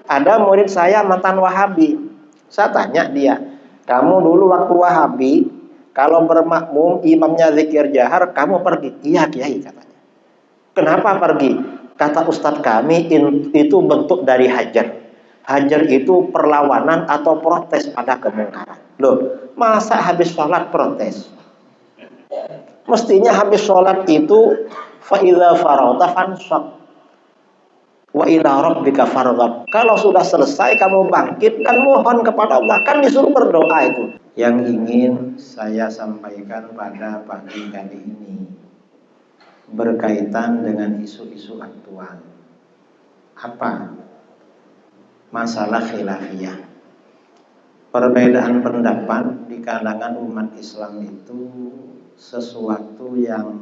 Ada murid saya mantan Wahabi. Saya tanya dia, kamu dulu waktu Wahabi, kalau bermakmum imamnya zikir jahar, kamu pergi? Iya Kiai, katanya. Kenapa pergi? Kata Ustadz kami, itu bentuk dari hajar. Hajar itu perlawanan atau protes pada kemungkaran. Loh, masa habis sholat protes? Mestinya habis sholat itu fa idza faragta fansab wa ila rabbika farghab. Kalau sudah selesai kamu bangkit dan mohon kepada Allah, kan disuruh berdoa itu. Yang ingin saya sampaikan pada pagi kali ini berkaitan dengan isu-isu aktual. Apa? Masalah khilafiyah. Perbedaan pendapat di kalangan umat Islam itu sesuatu yang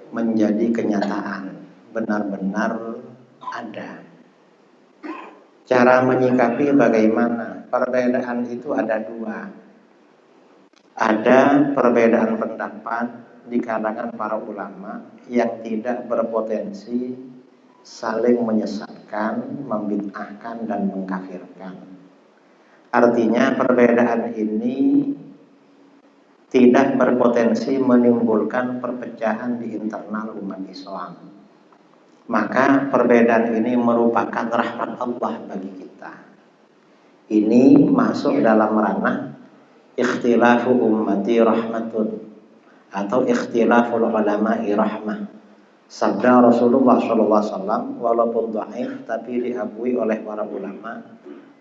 menjadi kenyataan, benar-benar ada. Cara menyikapi bagaimana? Perbedaan itu ada dua. Ada perbedaan pendapat di kalangan para ulama yang tidak berpotensi saling menyesatkan, membid'ahkan dan mengkafirkan. Artinya perbedaan ini tidak berpotensi menimbulkan perpecahan di internal umat Islam. Maka perbedaan ini merupakan rahmat Allah bagi kita. Ini masuk dalam ranah ikhtilafu ummati rahmatun atau ikhtilaful ulama'i rahmah. Sabda Rasulullah SAW walaupun dhaif tapi diakui oleh para ulama,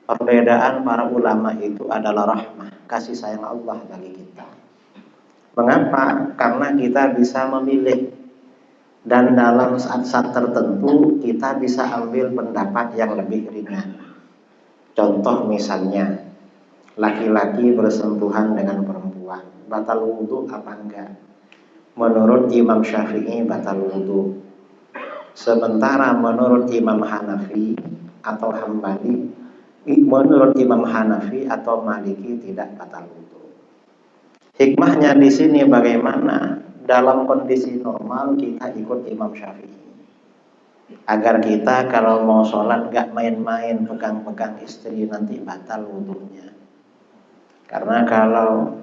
perbedaan para ulama itu adalah rahmah, kasih sayang Allah bagi kita. Mengapa? Karena kita bisa memilih, dan dalam saat-saat tertentu kita bisa ambil pendapat yang lebih ringan. Contoh misalnya, laki-laki bersentuhan dengan perempuan, batal wudhu apa enggak? Menurut Imam Syafi'i batal wudhu. Sementara menurut Imam Hanafi atau Hambali, menurut Imam Hanafi atau Maliki tidak batal wudhu. Hikmahnya di sini bagaimana? Dalam kondisi normal kita ikut Imam Syafi'i, agar kita kalau mau sholat gak main-main pegang-pegang istri, nanti batal wudhunya. Karena kalau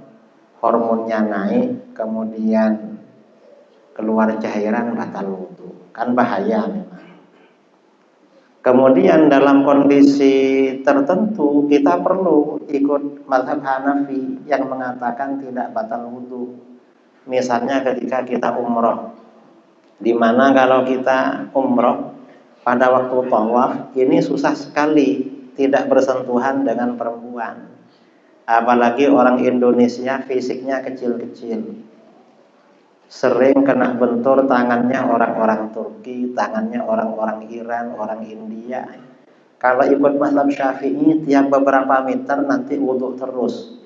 hormonnya naik kemudian keluar cairan, batal wudhu, kan bahaya memang. Kemudian dalam kondisi tertentu kita perlu ikut mazhab Hanafi yang mengatakan tidak batal wudhu. Misalnya ketika kita umroh, dimana kalau kita umroh pada waktu tawaf ini susah sekali tidak bersentuhan dengan perempuan. Apalagi orang Indonesia fisiknya kecil-kecil, sering kena bentur tangannya orang-orang Turki, tangannya orang-orang Iran, orang India. Kalau ikut mazhab Syafi'i tiap beberapa meter nanti wudhu terus,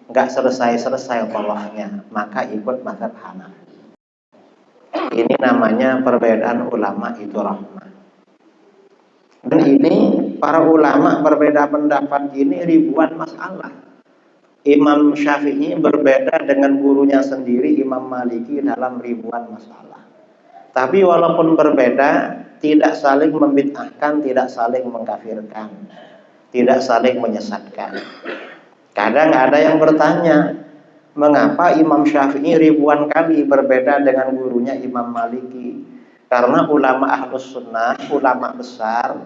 nggak selesai-selesai tawafnya, maka ikut mazhab Hanafi. Ini namanya perbedaan ulama itu rahmah. Dan ini para ulama berbeda pendapat ini ribuan masalah. Imam Syafi'i berbeda dengan gurunya sendiri Imam Maliki dalam ribuan masalah. Tapi walaupun berbeda, tidak saling membid'ahkan, tidak saling mengkafirkan, tidak saling menyesatkan. Kadang ada yang bertanya, mengapa Imam Syafi'i ribuan kali berbeda dengan gurunya Imam Maliki? Karena ulama Ahlus Sunnah, ulama besar,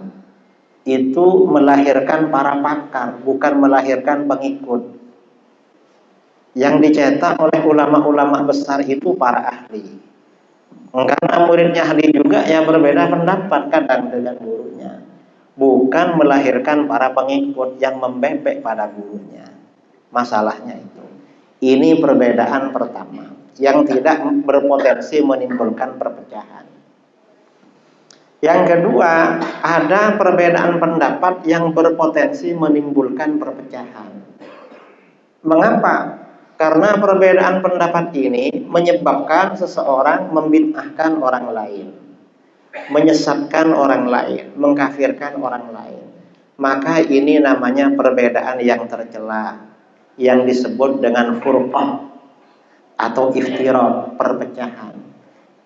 itu melahirkan para pakar, bukan melahirkan pengikut. Yang dicetak oleh ulama-ulama besar itu para ahli. Karena muridnya ahli juga, ya berbeda pendapat kadang dengan gurunya. Bukan melahirkan para pengikut yang membebek pada gurunya. Masalahnya itu. Ini perbedaan pertama yang tidak berpotensi menimbulkan perpecahan. Yang kedua, ada perbedaan pendapat yang berpotensi menimbulkan perpecahan. Mengapa? Karena perbedaan pendapat ini menyebabkan seseorang membid'ahkan orang lain, menyesatkan orang lain, mengkafirkan orang lain. Maka ini namanya perbedaan yang tercela, yang disebut dengan furqah atau iftiraq, perpecahan.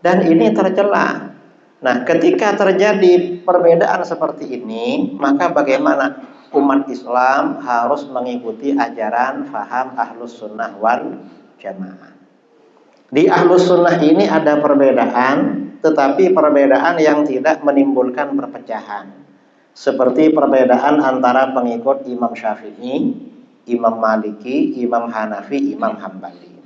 Dan ini tercela. Nah, ketika terjadi perbedaan seperti ini, maka bagaimana umat Islam harus mengikuti ajaran faham Ahlus Sunnah wal Jamaah. Di Ahlus Sunnah ini ada perbedaan, tetapi perbedaan yang tidak menimbulkan perpecahan. Seperti perbedaan antara pengikut Imam Syafi'i, Imam Maliki, Imam Hanafi, Imam Hambali.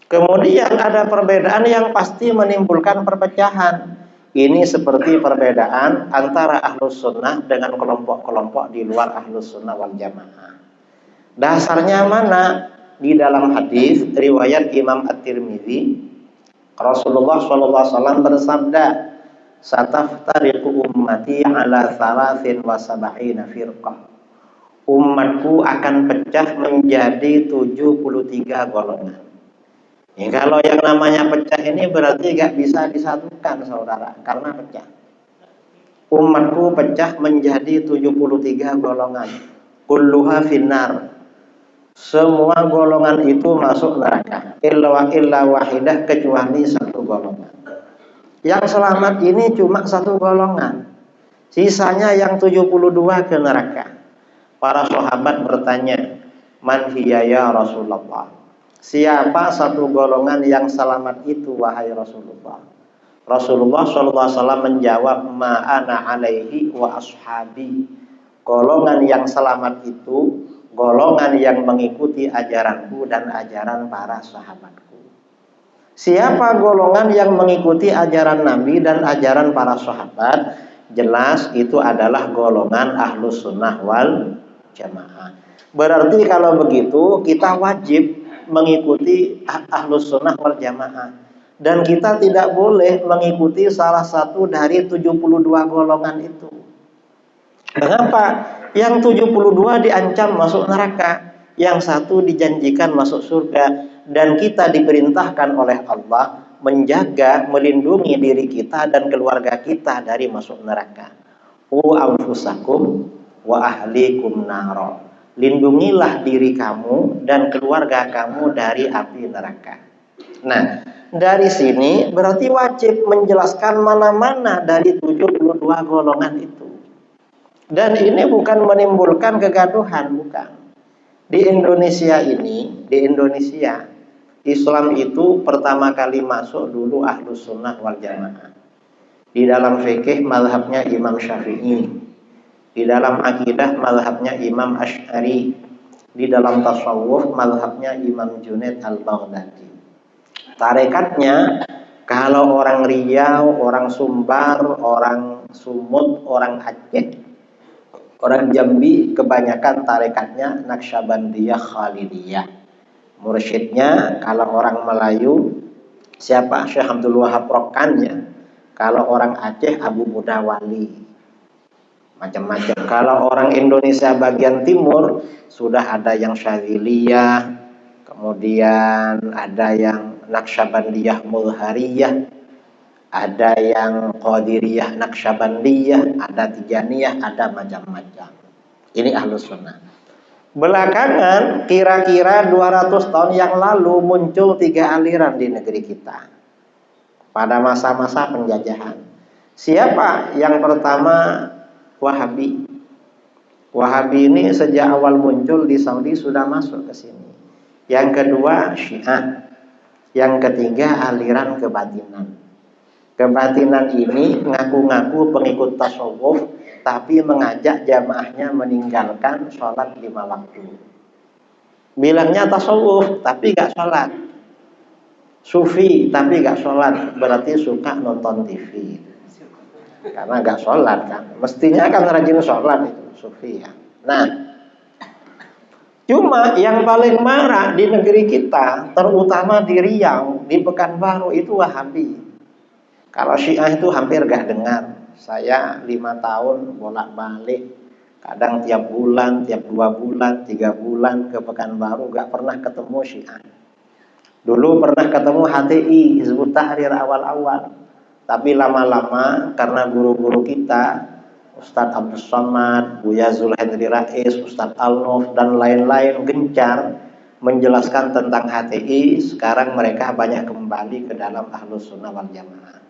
Kemudian ada perbedaan yang pasti menimbulkan perpecahan. Ini seperti perbedaan antara Ahlus Sunnah dengan kelompok-kelompok di luar Ahlus Sunnah wal Jamaah. Dasarnya mana? Di dalam hadis riwayat Imam At-Tirmidzi, Rasulullah SAW bersabda, "Sataftariqu ummati ala 73 firqah." Umatku akan pecah menjadi 73 golongan. Ya, kalau yang namanya pecah ini berarti gak bisa disatukan, saudara, karena pecah. Umatku pecah menjadi 73 golongan. Kulluha finnar. Semua golongan itu masuk neraka. Illa wahidah, kecuali satu golongan. Yang selamat ini cuma satu golongan. Sisanya yang 72 ke neraka. Para sahabat bertanya, "Man hiya ya Rasulullah?" Siapa satu golongan yang selamat itu, wahai Rasulullah? Rasulullah SAW menjawab, "Ma'ana alaihi wa ashabi." Golongan yang selamat itu golongan yang mengikuti ajaranku dan ajaran para sahabatku. Siapa golongan yang mengikuti ajaran Nabi dan ajaran para sahabat? Jelas itu adalah golongan Ahlus Sunnah wal Jamaah. Berarti kalau begitu kita wajib mengikuti Ahlus Sunnah wal Jamaah. Dan kita tidak boleh mengikuti salah satu dari 72 golongan itu. Mengapa? Yang 72 diancam masuk neraka, yang satu dijanjikan masuk surga, dan kita diperintahkan oleh Allah menjaga, melindungi diri kita dan keluarga kita dari masuk neraka. Qu anfusakum wa ahlikum naro. Lindungilah diri kamu dan keluarga kamu dari api neraka. Nah, dari sini berarti wajib menjelaskan mana-mana dari 72 golongan itu. Dan ini bukan menimbulkan kegaduhan, bukan. Di Indonesia ini, di Indonesia, Islam itu pertama kali masuk dulu Ahlus Sunnah wal Jamaah. Di dalam fikih mazhabnya Imam Syafi'i. Di dalam akidah mazhabnya Imam Asy'ari. Di dalam tasawuf mazhabnya Imam Junaid al-Baghdadi. Tarekatnya, kalau orang Riau, orang Sumbar, orang Sumut, orang Aceh, orang Jambi, kebanyakan tarekatnya Naqsyabandiyah Khalidiyah. Mursyidnya kalau orang Melayu siapa? Syekh Abdul Wahab Rokannya. Kalau orang Aceh Abu Buddha Wali. Macam-macam. Kalau orang Indonesia bagian timur sudah ada yang Syadziliyah, kemudian ada yang Naqsyabandiyah Mulhariyah, ada yang Qadiriyah Naqsyabandiyah, ada Tijaniyah, ada macam-macam. Ini Ahlus Sunnah. Belakangan kira-kira 200 tahun yang lalu muncul 3 aliran di negeri kita pada masa-masa penjajahan. Siapa? Yang pertama Wahabi. Wahabi ini sejak awal muncul di Saudi sudah masuk ke sini. Yang kedua Syiah. Yang ketiga aliran kebatinan. Kebatinan ini ngaku-ngaku pengikut tasawuf, tapi mengajak jamaahnya meninggalkan sholat 5 waktu. Bilangnya tasawuf, tapi gak sholat. Sufi, tapi gak sholat. Berarti suka nonton TV. Karena gak sholat kan. Mestinya kan rajin sholat itu, sufi ya. Nah, cuma yang paling marah di negeri kita, terutama di Riau, di Pekanbaru, itu Wahabi. Kalau Syiah itu hampir gak dengar. Saya 5 tahun bolak-balik, kadang tiap bulan, tiap 2 bulan, 3 bulan ke Pekanbaru, gak pernah ketemu Syiah. Dulu pernah ketemu HTI, Hizbut Tahrir awal-awal. Tapi lama-lama karena guru-guru kita, Ustadz Abdul Somad, Buya Zulhadri Rais, Ustadz Al-Nuf, dan lain-lain gencar menjelaskan tentang HTI. Sekarang mereka banyak kembali ke dalam Ahlus Sunnah wal Jamaah.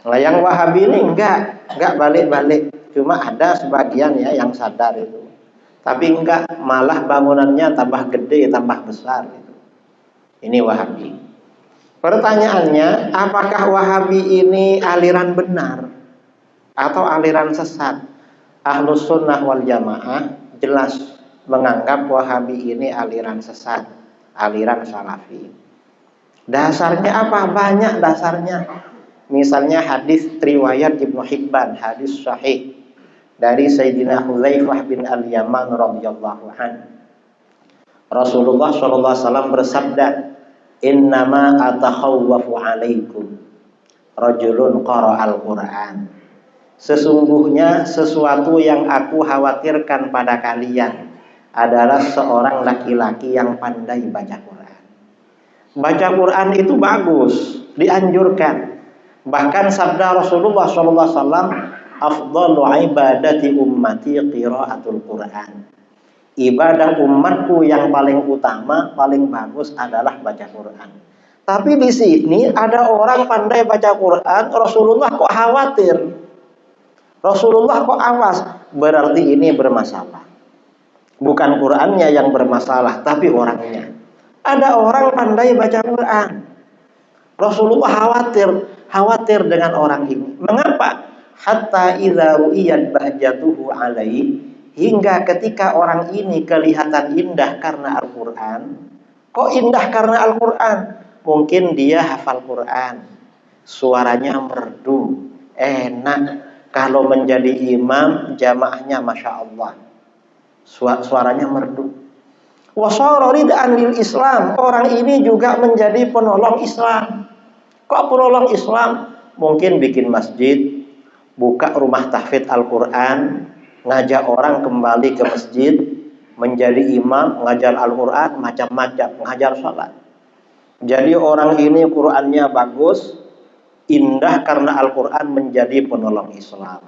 Nah, yang Wahabi ini enggak balik-balik. Cuma ada sebagian ya yang sadar itu. Tapi enggak, malah bangunannya tambah gede, tambah besar gitu. Ini Wahabi. Pertanyaannya, apakah Wahabi ini aliran benar atau aliran sesat? Ahlus Sunnah wal Jamaah jelas menganggap Wahabi ini aliran sesat, aliran Salafi. Dasarnya apa? Banyak dasarnya. Misalnya hadis riwayat Ibnu Hibban, hadis sahih dari Sayyidina Hudzaifah bin Al-Yaman radhiyallahu anhu. Rasulullah sallallahu alaihi wasallam bersabda, "Innama atakhawwafu 'alaikum rajulun qara'al Qur'an." Sesungguhnya sesuatu yang aku khawatirkan pada kalian adalah seorang laki-laki yang pandai baca Quran. Baca Quran itu bagus, dianjurkan. Bahkan sabda Rasulullah SAW, "Afdalu ibadati ummati qiraatul Quran." Ibadah umatku yang paling utama, paling bagus adalah baca Quran. Tapi di sini ada orang pandai baca Quran, Rasulullah kok khawatir. Rasulullah kok awas, berarti ini bermasalah. Bukan Qurannya yang bermasalah, tapi orangnya. Ada orang pandai baca Quran. Rasulullah khawatir dengan orang ini. Mengapa? Hatta idza ru'iyat bahjatuhu alaihi, hingga ketika orang ini kelihatan indah karena Al-Quran. Kok indah karena Al-Quran? Mungkin dia hafal Quran, suaranya merdu, enak. Kalau menjadi imam, jamaahnya Masya Allah, suaranya merdu. Wasara rid'an lil Islam, orang ini juga menjadi penolong Islam. Kok penolong Islam? Mungkin bikin masjid, buka rumah tahfidz Al-Quran, ngajak orang kembali ke masjid, menjadi imam, ngajar Al-Quran, macam-macam, ngajar sholat. Jadi orang ini Qurannya bagus, indah karena Al-Quran, menjadi penolong Islam.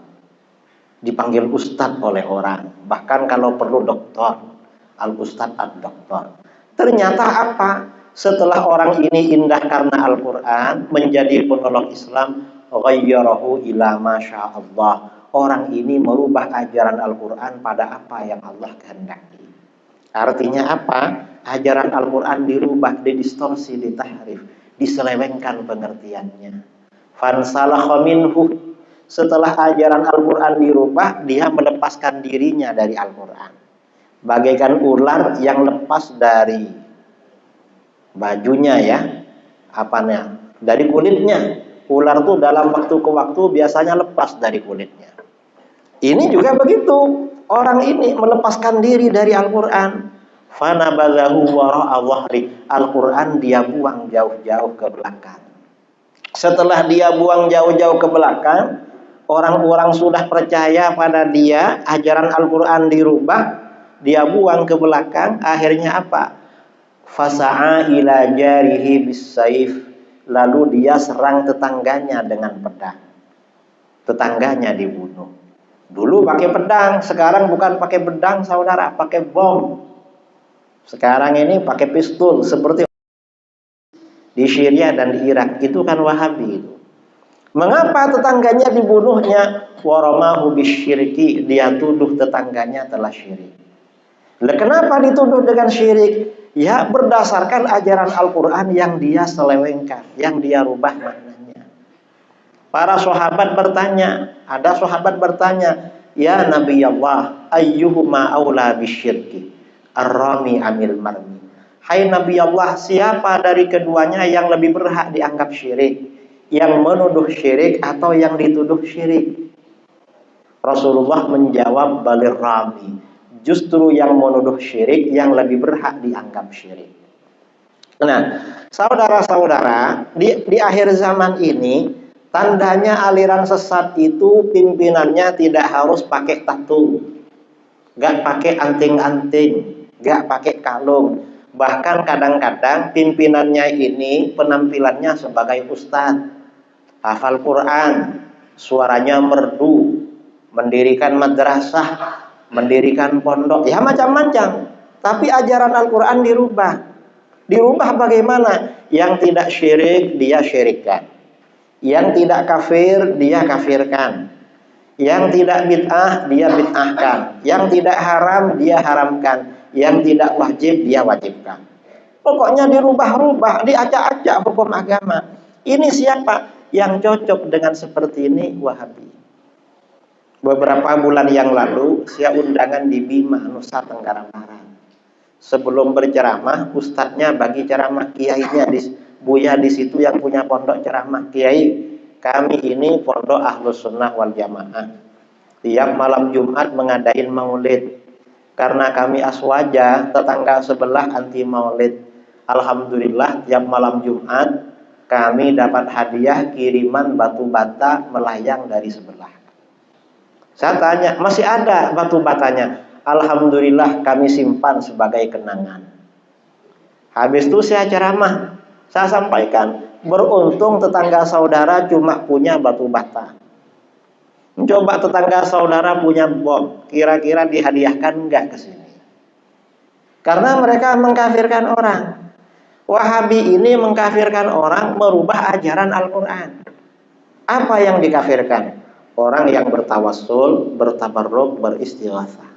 Dipanggil ustadz oleh orang, bahkan kalau perlu doktor, al-ustadz ad-doktor. Ternyata apa? Setelah orang ini indah karena Al-Quran, menjadi penolong Islam, ghayyarahu ila masya'allah. Orang ini merubah ajaran Al-Quran pada apa yang Allah kehendaki. Artinya apa? Ajaran Al-Quran dirubah, didistorsi, ditahrif, diselewengkan pengertiannya. Fansalakha minhu, setelah ajaran Al-Quran dirubah, dia melepaskan dirinya dari Al-Quran. Bagaikan ular yang lepas dari bajunya ya, dari kulitnya. Ular tuh dalam waktu ke waktu biasanya lepas dari kulitnya. Ini juga begitu. Orang ini melepaskan diri dari Al-Quran. Fanabadhahu wara'a dhahri. Al-Quran dia buang jauh-jauh ke belakang. Setelah dia buang jauh-jauh ke belakang, orang-orang sudah percaya pada dia, ajaran Al-Quran dirubah, dia buang ke belakang, akhirnya apa? Fasa'a ila jarihi bis-saif. Lalu dia serang tetangganya dengan pedang. Tetangganya dibunuh. Dulu pakai pedang, sekarang bukan pakai pedang saudara, pakai bom. Sekarang ini pakai pistol seperti di Syria dan di Irak. Itu kan Wahabi itu. Mengapa tetangganya dibunuhnya? Waramahu bisyirki, dia tuduh tetangganya telah syirik. Kenapa dituduh dengan syirik? Ya berdasarkan ajaran Al-Quran yang dia selewengkan, yang dia rubah maknanya. Para sahabat bertanya, ada sahabat bertanya, ya Nabi Allah, ayyuhuma aula bisyirki, ar-rami amil marmi. Hai Nabi Allah, siapa dari keduanya yang lebih berhak dianggap syirik? Yang menuduh syirik atau yang dituduh syirik? Rasulullah menjawab, balir rami. Justru yang menuduh syirik yang lebih berhak dianggap syirik. Nah, saudara-saudara, di akhir zaman ini, tandanya aliran sesat itu pimpinannya tidak harus pakai tattoo, gak pakai anting-anting, gak pakai kalung. Bahkan kadang-kadang pimpinannya ini penampilannya sebagai ustadz, hafal Quran, suaranya merdu, mendirikan madrasah, mendirikan pondok, ya macam-macam. Tapi ajaran Al-Quran dirubah. Dirubah bagaimana? Yang tidak syirik dia syirikkan, Yang tidak kafir dia kafirkan. Yang tidak bid'ah dia bid'ahkan. Yang tidak haram dia haramkan. Yang tidak wajib dia wajibkan. Pokoknya dirubah-rubah, diacak-acak hukum agama. Ini siapa yang cocok dengan seperti ini? Wahabi. Beberapa bulan yang lalu saya undangan di Bima, Nusa Tenggara Barat. Sebelum berceramah, ustadznya bagi ceramah, kiainya buya di situ yang punya pondok ceramah. Kiai, kami ini pondok Ahlus Sunnah wal Jamaah. Tiap malam Jumat mengadain maulid. Karena kami aswaja, tetangga sebelah anti maulid. Alhamdulillah tiap malam Jumat kami dapat hadiah kiriman batu bata melayang dari sebelah. Saya tanya, masih ada batu batanya? Alhamdulillah kami simpan sebagai kenangan. Habis itu saya ceramah, saya sampaikan, beruntung tetangga saudara cuma punya batu bata. Coba tetangga saudara punya bom, kira-kira dihadiahkan enggak ke sini? Karena mereka mengkafirkan orang. Wahabi ini mengkafirkan orang merubah ajaran Al-Quran. Apa yang dikafirkan? Orang yang bertawassul, bertabarruk, beristighatsah.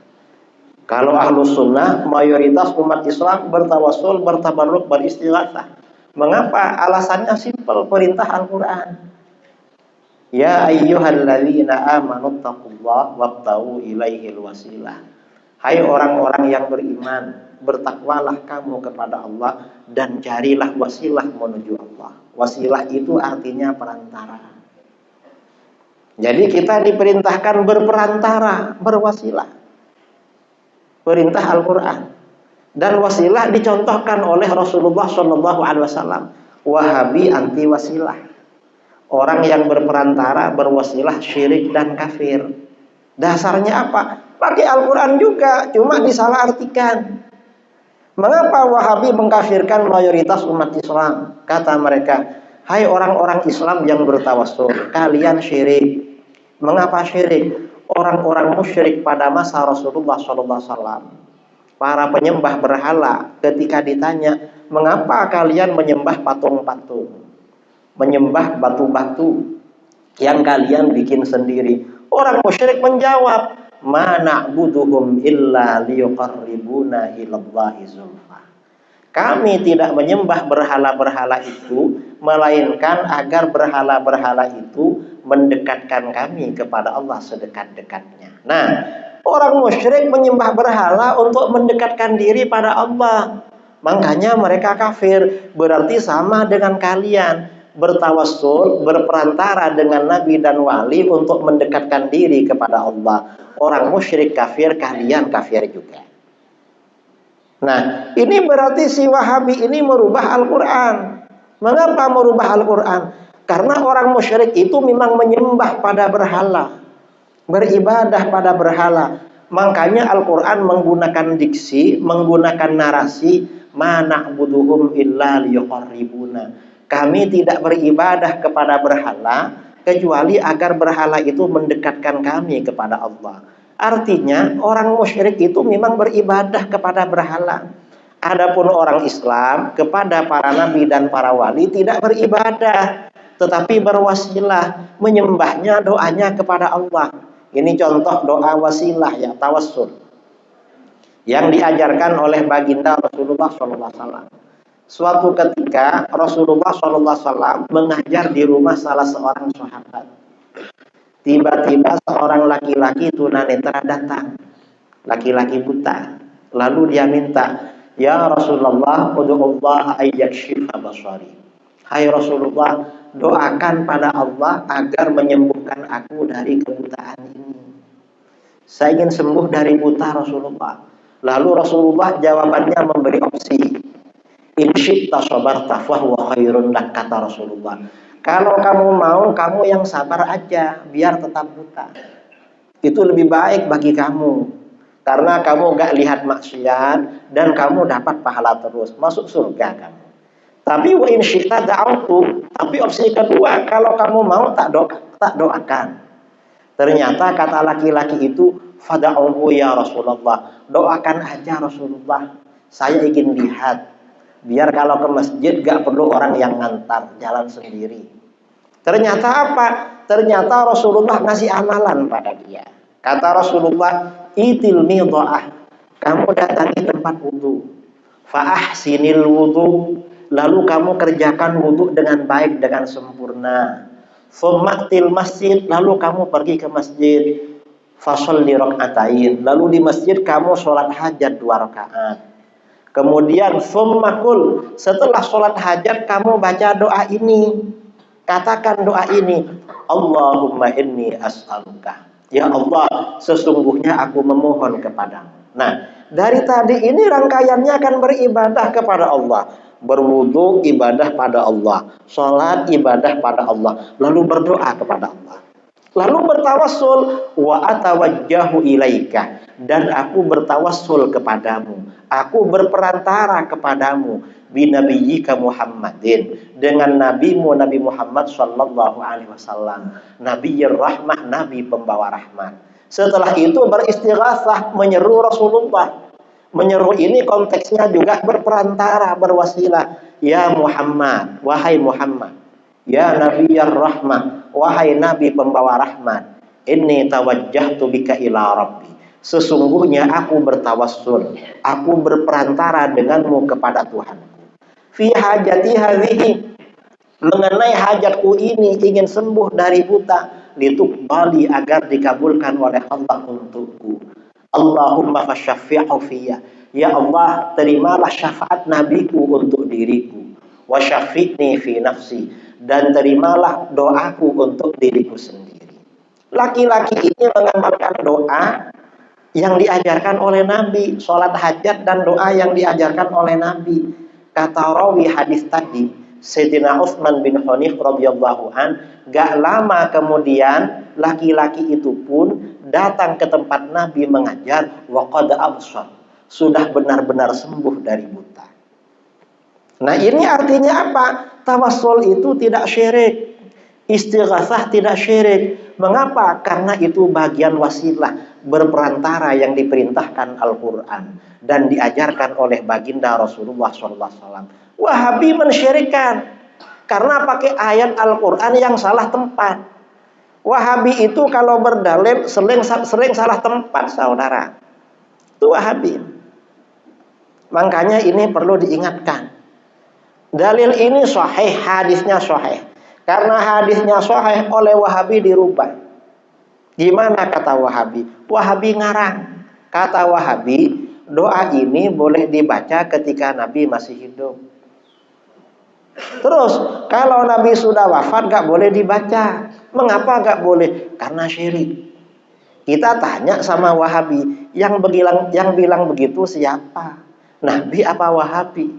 Kalau Ahlus Sunnah, mayoritas umat Islam bertawassul, bertabarruk, beristighatsah. Mengapa? Alasannya simpel, perintah Al-Quran. Ya ayyuhalladzina amanu taqullaha wabtaghu ilaihil wasilah. Hai orang-orang yang beriman, bertakwalah kamu kepada Allah dan carilah wasilah menuju Allah. Wasilah itu artinya perantara. Jadi kita diperintahkan berperantara, berwasilah. Perintah Al-Quran. Dan wasilah dicontohkan oleh Rasulullah SAW. Wahabi anti wasilah. Orang yang berperantara, berwasilah, syirik dan kafir. Dasarnya apa? Pakai Al-Quran juga, cuma disalahartikan. Mengapa Wahabi mengkafirkan mayoritas umat Islam? Kata mereka, hai orang-orang Islam yang bertawassul, kalian syirik. Mengapa syirik? Orang-orang musyrik pada masa Rasulullah SAW, para penyembah berhala, ketika ditanya, mengapa kalian menyembah patung-patung, menyembah batu-batu yang kalian bikin sendiri? Orang musyrik menjawab, ma na'buduhum illa liyuqarribuna ilallahi zulfa. Kami tidak menyembah berhala-berhala itu, melainkan agar berhala-berhala itu mendekatkan kami kepada Allah sedekat-dekatnya. Nah, orang musyrik menyembah berhala untuk mendekatkan diri pada Allah. Makanya mereka kafir. Berarti sama dengan kalian, bertawassul, berperantara dengan nabi dan wali untuk mendekatkan diri kepada Allah. Orang musyrik kafir, kalian kafir juga. Nah, ini berarti si Wahabi ini merubah Al-Quran. Mengapa merubah Al-Quran? Karena orang musyrik itu memang menyembah pada berhala, beribadah pada berhala. Makanya Al-Quran menggunakan diksi, menggunakan narasi, ma na'buduhum illa liyuqarribuna. Kami tidak beribadah kepada berhala kecuali agar berhala itu mendekatkan kami kepada Allah. Artinya orang musyrik itu memang beribadah kepada berhala. Adapun orang Islam kepada para nabi dan para wali tidak beribadah, tetapi berwasilah, menyembahnya, doanya kepada Allah. Ini contoh doa wasilah ya, tawassul, yang diajarkan oleh baginda Rasulullah SAW. Suatu ketika Rasulullah SAW mengajar di rumah salah seorang sahabat. Tiba-tiba seorang laki-laki tunanetra datang, laki-laki buta. Lalu dia minta, ya Rasulullah, ud'ullah ayyakshifa basari. Hai Rasulullah, doakan pada Allah agar menyembuhkan aku dari kebutaan ini. Saya ingin sembuh dari buta Rasulullah. Lalu Rasulullah jawabannya memberi opsi. In syi'ta sabarta fahuwa khairun lak, kata Rasulullah. Kalau kamu mau, kamu yang sabar aja, biar tetap buta. Itu lebih baik bagi kamu. Karena kamu gak lihat maksiat dan kamu dapat pahala terus, masuk surga kamu. Tapi wa in syi'ta da'autu. Tapi opsi kedua, kalau kamu mau tak doakan. Ternyata kata laki-laki itu, fada'uhu ya Rasulullah. Doakan aja Rasulullah. Saya ingin lihat. Biar kalau ke masjid gak perlu orang yang ngantar, jalan sendiri. Ternyata apa? Ternyata Rasulullah ngasih amalan pada dia. Kata Rasulullah, itil midha'ah, kamu datangi tempat wudu. Fa'ahsinil wudu, lalu kamu kerjakan wudu dengan baik, dengan sempurna. Tsummatil masjid, lalu kamu pergi ke masjid. Fasholli raka'atain, lalu di masjid kamu sholat hajat 2 rakaat. Kemudian tsummakul, setelah sholat hajat kamu baca doa ini. Katakan doa ini, Allahumma inni as'aluka. Ya Allah, sesungguhnya aku memohon kepadamu. Nah, dari tadi ini rangkaiannya akan beribadah kepada Allah. Berwudu ibadah pada Allah. Sholat ibadah pada Allah. Lalu berdoa kepada Allah. Lalu bertawassul, wa atawajjahu ilaika, dan aku bertawassul kepadamu. Aku berperantara kepadamu binabiyyika Muhammadin, dengan nabimu Nabi Muhammad sallallahu alaihi wasallam, nabiyir rahmah, nabi pembawa rahmat. Setelah itu beristighatsah, menyeru Rasulullah. Menyeru ini konteksnya juga berperantara, berwasilah. Ya Muhammad, wahai Muhammad. Ya nabiyir rahmah, wahai nabi pembawa rahmat. Inni tawajjahtu bika ila rabbi, sesungguhnya aku bertawassul, aku berperantara denganmu kepada Tuhanku. Fi hajati hadhihi, mengenai hajatku ini, ingin sembuh dari buta. Lituqbali, agar dikabulkan oleh Allah untukku. Allahumma fasyaffi'hu fiyya, ya Allah, terimalah syafaat nabiku untuk diriku. Wa syafi'ni fi nafsi, dan terimalah doaku untuk diriku sendiri. Laki-laki ini mengamalkan doa yang diajarkan oleh Nabi, sholat hajat dan doa yang diajarkan oleh Nabi. Kata rawi hadis tadi, Sayyidina Utsman bin Hanif radhiyallahu an, gak lama kemudian laki-laki itu pun datang ke tempat Nabi mengajar, wa qad absar, sudah benar-benar sembuh dari buta. Nah, ini artinya apa? Tawassul itu tidak syirik, istighatsah tidak syirik. Mengapa? Karena itu bagian wasilah, berperantara yang diperintahkan Al-Quran dan diajarkan oleh baginda Rasulullah SAW. Wahabi mensyirikkan karena pakai ayat Al-Quran yang salah tempat. Wahabi itu kalau berdalil sering salah tempat, saudara. Itu Wahabi. Makanya ini perlu diingatkan. Dalil ini sahih, hadisnya sahih. Karena hadisnya sahih, oleh Wahabi dirubah. Gimana kata Wahabi? Wahabi ngarang. Kata Wahabi, doa ini boleh dibaca ketika Nabi masih hidup. Terus, kalau Nabi sudah wafat gak boleh dibaca. Mengapa gak boleh? Karena syirik. Kita tanya sama Wahabi, yang bilang begitu siapa? Nabi apa Wahabi?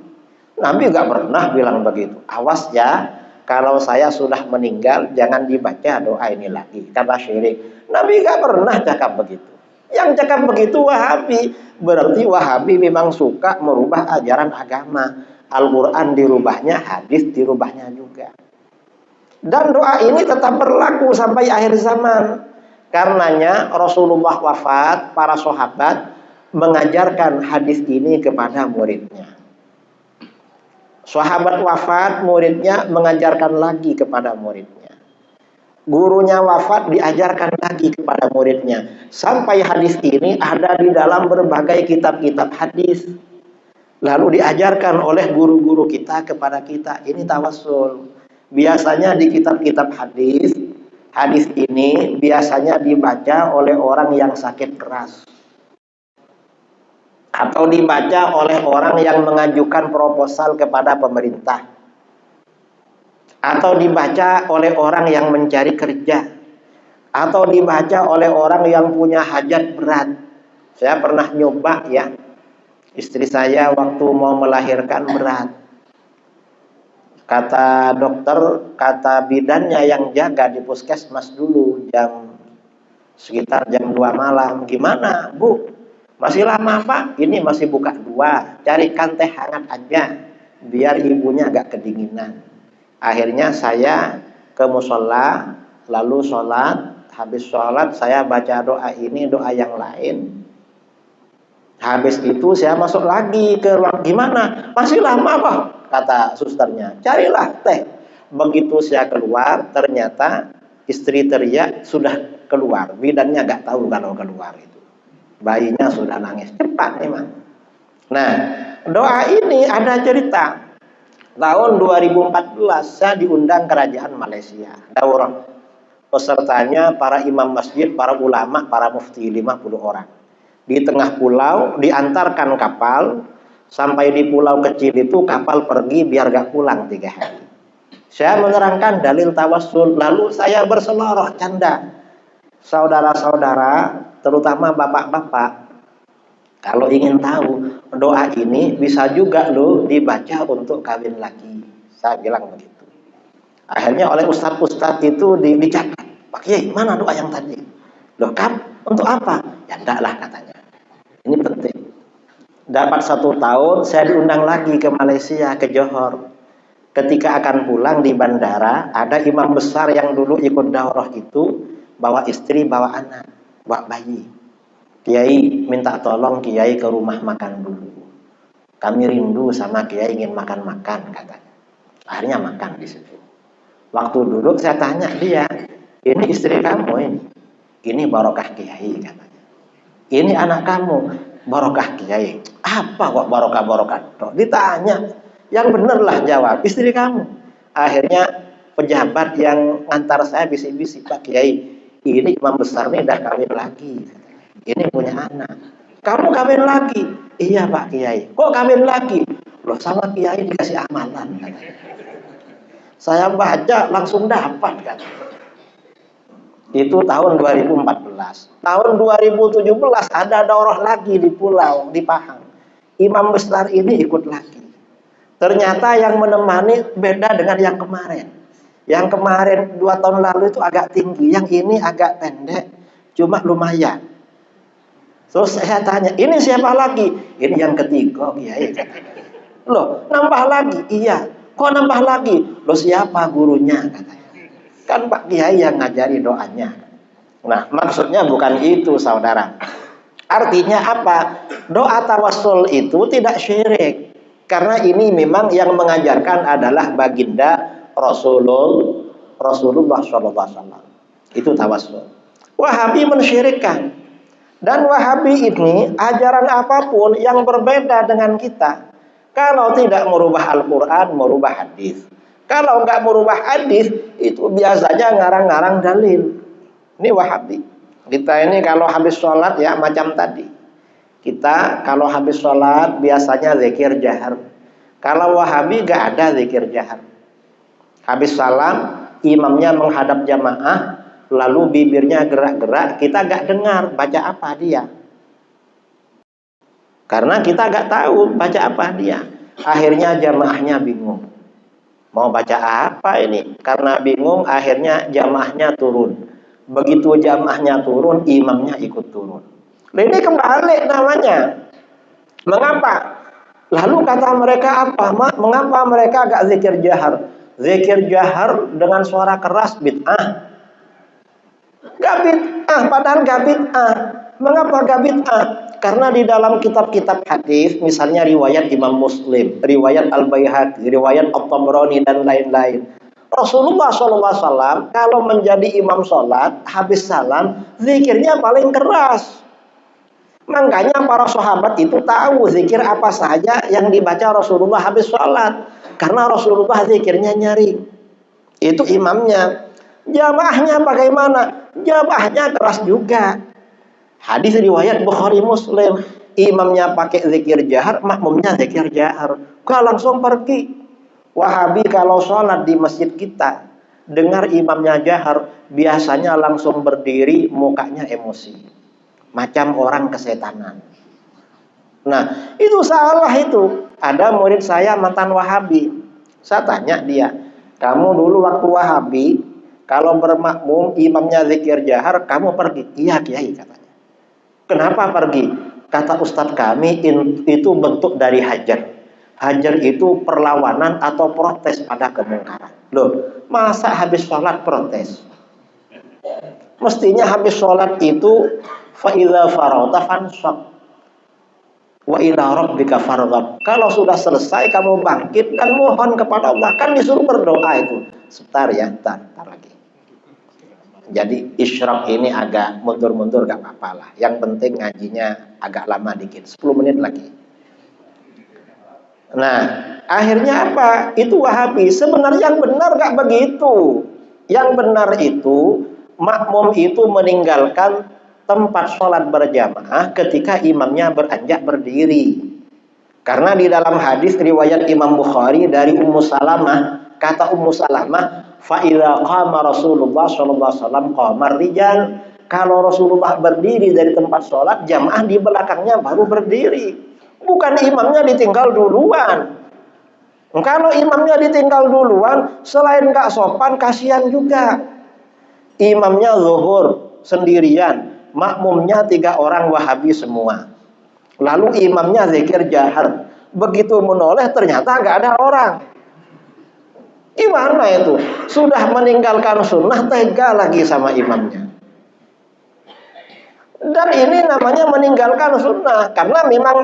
Nabi gak pernah bilang begitu. Awas ya, kalau saya sudah meninggal jangan dibaca doa ini lagi karena syirik. Nabi gak pernah cakap begitu. Yang cakap begitu Wahabi. Berarti Wahabi memang suka merubah ajaran agama. Al-Quran dirubahnya, hadis dirubahnya juga. Dan doa ini tetap berlaku sampai akhir zaman. Karenanya Rasulullah wafat, para sahabat mengajarkan hadis ini kepada muridnya. Sahabat wafat, muridnya mengajarkan lagi kepada muridnya. Gurunya wafat, diajarkan lagi kepada muridnya. Sampai hadis ini ada di dalam berbagai kitab-kitab hadis. Lalu diajarkan oleh guru-guru kita kepada kita. Ini tawassul. Biasanya di kitab-kitab hadis, hadis ini biasanya dibaca oleh orang yang sakit keras. Atau dibaca oleh orang yang mengajukan proposal kepada pemerintah, atau dibaca oleh orang yang mencari kerja, atau dibaca oleh orang yang punya hajat berat. Saya pernah nyoba ya, istri saya waktu mau melahirkan berat. Kata dokter, kata bidannya yang jaga di puskesmas dulu sekitar jam 2 malam, gimana Bu? Masih lama Pak? Ini masih buka 2. Carikan teh hangat aja biar ibunya agak kedinginan. Akhirnya saya ke musola, lalu sholat. Habis sholat saya baca doa ini, doa yang lain. Habis itu saya masuk lagi ke ruang. Gimana? Masih lama Pak? Kata susternya. Carilah teh. Begitu saya keluar, ternyata istri teriak sudah keluar. Bidannya nggak tahu kalau keluar itu. Bayinya sudah nangis. Cepat memang. Nah, doa ini ada cerita. Tahun 2014 saya diundang kerajaan Malaysia. Daurah. Pesertanya para imam masjid, para ulama, para mufti, 50 orang. Di tengah pulau, diantarkan kapal. Sampai di pulau kecil itu kapal pergi biar gak pulang 3 hari. Saya menerangkan dalil tawassul, lalu saya berseloroh canda. Saudara-saudara, terutama bapak-bapak, kalau ingin tahu doa ini bisa juga loh dibaca untuk kawin lagi. Saya bilang begitu. Akhirnya oleh ustadz-ustadz itu dicatat. Pak Kiai, mana doa yang tadi? Loh, untuk apa? Ya enggak lah katanya. Ini penting. Dapat 1 tahun, saya diundang lagi ke Malaysia, ke Johor. Ketika akan pulang di bandara, ada imam besar yang dulu ikut daurah itu, bawa istri, bawa anak, bawa bayi. Kiai minta tolong Kiai ke rumah makan dulu. Kami rindu sama Kiai, ingin makan-makan katanya. Akhirnya makan di situ. Waktu duduk saya tanya dia, ini istri kamu ini? Ini barokah Kiai katanya. Ini anak kamu, barokah Kiai. Apa kok barokah-barokah? Ditanya, yang benerlah jawab, istri kamu. Akhirnya pejabat yang antar saya bisik-bisik, Pak Kiai, ini imam besar nih udah kawin lagi. Ini punya anak. Kamu kawin lagi? Iya Pak Kiai. Kok kawin lagi? Loh, sama Kiai dikasih amalan katanya. Saya baca langsung dapat kan. Itu tahun 2014. Tahun 2017 ada daurah lagi di pulau, di Pahang. Imam besar ini ikut lagi. Ternyata yang menemani beda dengan yang kemarin. Yang kemarin 2 tahun lalu itu agak tinggi, yang ini agak pendek, cuma lumayan. Terus saya tanya, ini siapa lagi? Ini yang ketiga, Kiai. Loh, nambah lagi? Iya. Kok nambah lagi? Loh, siapa gurunya? Katanya. Kan Pak Kiai yang ngajari doanya. Nah, maksudnya bukan itu, saudara. Artinya apa? Doa tawassul itu tidak syirik. Karena ini memang yang mengajarkan adalah baginda Rasulullah SAW. Itu tawassul. Wahabi mensyirikkan. Dan Wahabi ini ajaran apapun yang berbeda dengan kita. Kalau tidak merubah Al-Quran, merubah hadis. Kalau nggak merubah hadis, itu biasanya ngarang-ngarang dalil. Ini Wahabi. Kita ini kalau habis sholat ya macam tadi. Kita kalau habis sholat biasanya zikir jahar. Kalau Wahabi nggak ada zikir jahar. Habis salam, imamnya menghadap jamaah, lalu bibirnya gerak-gerak, kita nggak dengar baca apa dia. Karena kita nggak tahu baca apa dia. Akhirnya jamaahnya bingung. Mau baca apa ini? Karena bingung, akhirnya jamaahnya turun. Begitu jamaahnya turun, imamnya ikut turun. Ini kebalik namanya. Mengapa? Lalu kata mereka apa? Mengapa mereka agak zikir jahar? Zikir jahar dengan suara keras bid'ah. Gak bid'ah, padahal gak bid'ah. Mengapa gak bid'ah? Karena di dalam kitab-kitab hadis, misalnya riwayat Imam Muslim, riwayat Al-Baihaqi, riwayat At-Tabrani dan lain-lain. Rasulullah SAW kalau menjadi imam sholat, habis salam, zikirnya paling keras. Makanya para sahabat itu tahu zikir apa saja yang dibaca Rasulullah habis sholat. Karena Rasulullah zikirnya nyaring. Itu imamnya. Jamaahnya bagaimana? Jamaahnya keras juga. Hadis riwayat Bukhari Muslim, imamnya pakai zikir jahar, makmumnya zikir jahar. Kau langsung pergi. Wahabi kalau sholat di masjid kita, dengar imamnya jahar, biasanya langsung berdiri, mukanya emosi, macam orang kesetanan. Nah, itu salah itu. Ada murid saya mantan Wahabi. Saya tanya dia, kamu dulu waktu Wahabi, kalau bermakmum imamnya zikir jahar, kamu pergi? Iya Kiai, katanya. Kenapa pergi? Kata Ustadz kami, itu bentuk dari hajar. Hajar itu perlawanan atau protes pada kemungkaran. Loh, masa habis sholat protes? Mestinya habis sholat itu fa idza faragta fansab wa ila rabbika farghab. Kalau sudah selesai kamu bangkit dan mohon kepada Allah. Kan disuruh berdoa itu. sebentar ya, ntar lagi. Jadi isyraq ini agak mundur-mundur gak apa-apa lah. Yang penting ngajinya agak lama dikit, 10 menit lagi. Nah, akhirnya apa? Itu Wahabi. Sebenarnya yang benar gak begitu. Yang benar itu makmum itu meninggalkan tempat sholat berjamaah ketika imamnya beranjak berdiri. Karena di dalam hadis riwayat Imam Bukhari dari Ummu Salamah, kata Ummu Salamah, fa idza qama Rasulullah sallallahu alaihi wasallam qamar rijal. Kalau Rasulullah berdiri dari tempat sholat, jamaah di belakangnya baru berdiri. Bukan imamnya ditinggal duluan. Kalau imamnya ditinggal duluan, selain gak sopan, kasihan juga. Imamnya zuhur sendirian, makmumnya 3 orang Wahabi semua. Lalu imamnya zikir jahar. Begitu menoleh ternyata gak ada orang. Gimana itu? Sudah meninggalkan sunnah, tega lagi sama imamnya. Dan ini namanya meninggalkan sunnah. Karena memang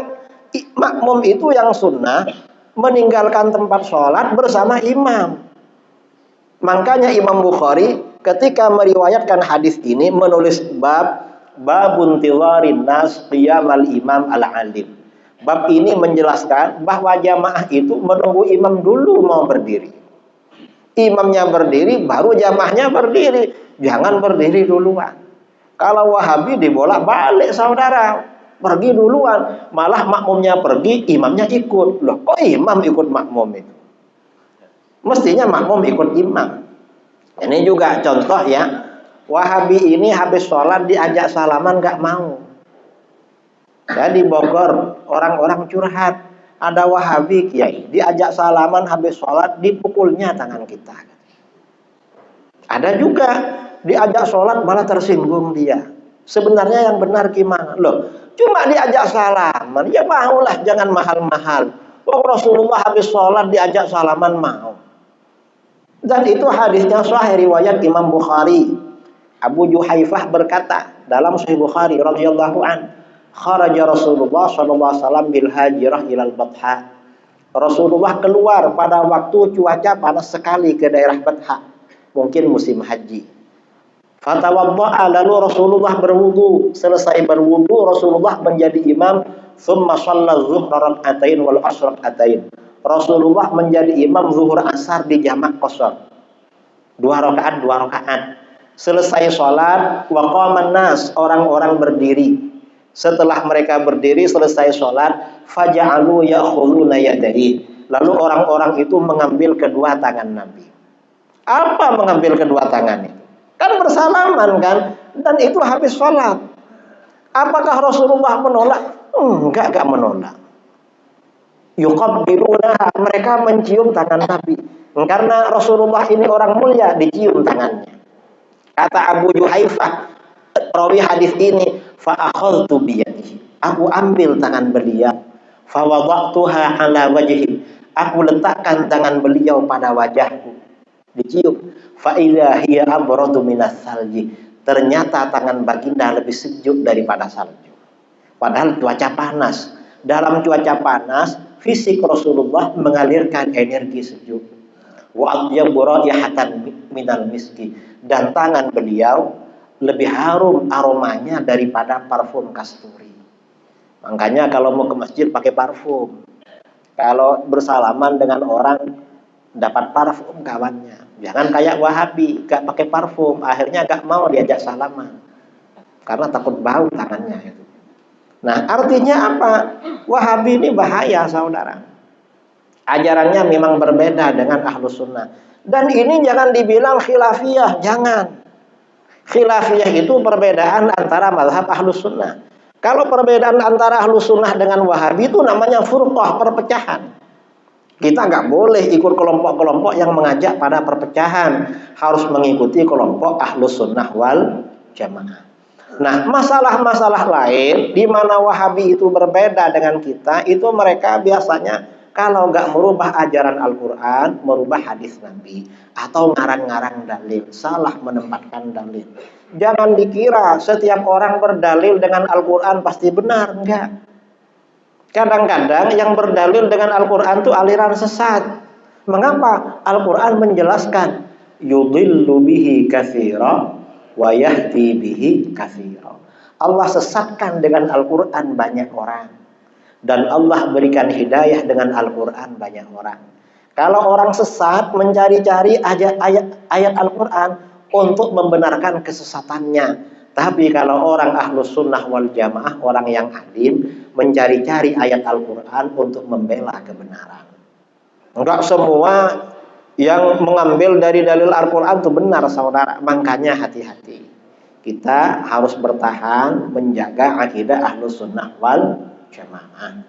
makmum itu yang sunnah meninggalkan tempat sholat bersama imam. Makanya Imam Bukhari ketika meriwayatkan hadis ini menulis babun tilarin nas qiyamal imam al-alim. Bab ini menjelaskan bahwa jamaah itu menunggu imam dulu mau berdiri. Imamnya berdiri baru jamaahnya berdiri. Jangan berdiri duluan. Kalau Wahabi dibolak-balik saudara, pergi duluan, malah makmumnya pergi, imamnya ikut. Loh, kok imam ikut makmum itu? Mestinya makmum ikut imam. Ini juga contoh ya. Wahabi ini habis sholat diajak salaman gak mau. Ya, di Bogor orang-orang curhat, ada Wahabi kiai diajak salaman habis sholat dipukulnya tangan kita. Ada juga diajak sholat malah tersinggung dia. Sebenarnya yang benar gimana? Loh, cuma diajak salaman, ya maulah, jangan mahal-mahal. Oh, Rasulullah habis sholat diajak salaman mau. Dan itu hadisnya sahih riwayat Imam Bukhari. Abu Juhaifah berkata dalam Sahih Bukhari radhiyallahu an, kharaja Rasulullah sallallahu alaihi wasallam bil hajirah ilal Batha. Rasulullah keluar pada waktu cuaca panas sekali ke daerah Batha, mungkin musim haji. Fatawadda'a, lalu Rasulullah berwudu. Selesai berwudu Rasulullah menjadi imam. Thumma shalla zuhra rak'atain wal asr rak'atain. Rasulullah menjadi imam zuhur asar di jamak qashar. 2 rakaat. Selesai sholat, waqaman nas, orang-orang berdiri. Setelah mereka berdiri selesai sholat, faja'alu ya'khuduna yadayhi. Lalu orang-orang itu mengambil kedua tangan Nabi. Apa mengambil kedua tangan itu? Kan bersalaman kan, dan itu habis sholat. Apakah Rasulullah menolak? Enggak menolak. Yuqabbiluna, mereka mencium tangan Nabi. Karena Rasulullah ini orang mulia, dicium tangannya. Kata Abu Juhaifah, rawi hadis ini, fa akhadtu biyadihi. Aku ambil tangan beliau, fa wada'tuha ala wajhi. Aku letakkan tangan beliau pada wajahku. Dicium. Fa idza hiya abradu minas salji. Ternyata tangan baginda lebih sejuk daripada salju. Padahal cuaca panas. Dalam cuaca panas, fisik Rasulullah mengalirkan energi sejuk. Wa atyabu raihatan minal miski. Dan tangan beliau lebih harum aromanya daripada parfum kasturi. Makanya kalau mau ke masjid pakai parfum. Kalau bersalaman dengan orang dapat parfum kawannya. Jangan kayak Wahabi, gak pakai parfum, akhirnya gak mau diajak salaman karena takut bau tangannya itu. Nah, artinya apa? Wahabi ini bahaya saudara. Ajarannya memang berbeda dengan Ahlus Sunnah. Dan ini jangan dibilang khilafiyah, jangan. Khilafiyah itu perbedaan antara mazhab Ahlus Sunnah. Kalau perbedaan antara Ahlus Sunnah dengan Wahabi itu namanya furqah, perpecahan. Kita nggak boleh ikut kelompok-kelompok yang mengajak pada perpecahan. Harus mengikuti kelompok Ahlus Sunnah wal Jamaah. Nah, masalah-masalah lain di mana Wahabi itu berbeda dengan kita, itu mereka biasanya kalau nggak merubah ajaran Al-Quran, merubah hadis Nabi, atau ngarang-ngarang dalil, salah menempatkan dalil. Jangan dikira setiap orang berdalil dengan Al-Quran pasti benar, enggak. Kadang-kadang yang berdalil dengan Al-Quran itu aliran sesat. Mengapa? Al-Quran menjelaskan yudhillu bihi katsira wa yahdi bihi katsira. Allah sesatkan dengan Al-Qur'an banyak orang, dan Allah berikan hidayah dengan Al-Qur'an banyak orang. Kalau orang sesat mencari-cari ayat Al-Qur'an untuk membenarkan kesesatannya. Tapi kalau orang ahlus sunnah wal jamaah, orang yang alim, mencari-cari ayat Al-Quran untuk membela kebenaran. Enggak semua yang mengambil dari dalil Al-Quran itu benar, saudara. Makanya hati-hati. Kita harus bertahan menjaga akidah ahlus sunnah wal jamaah.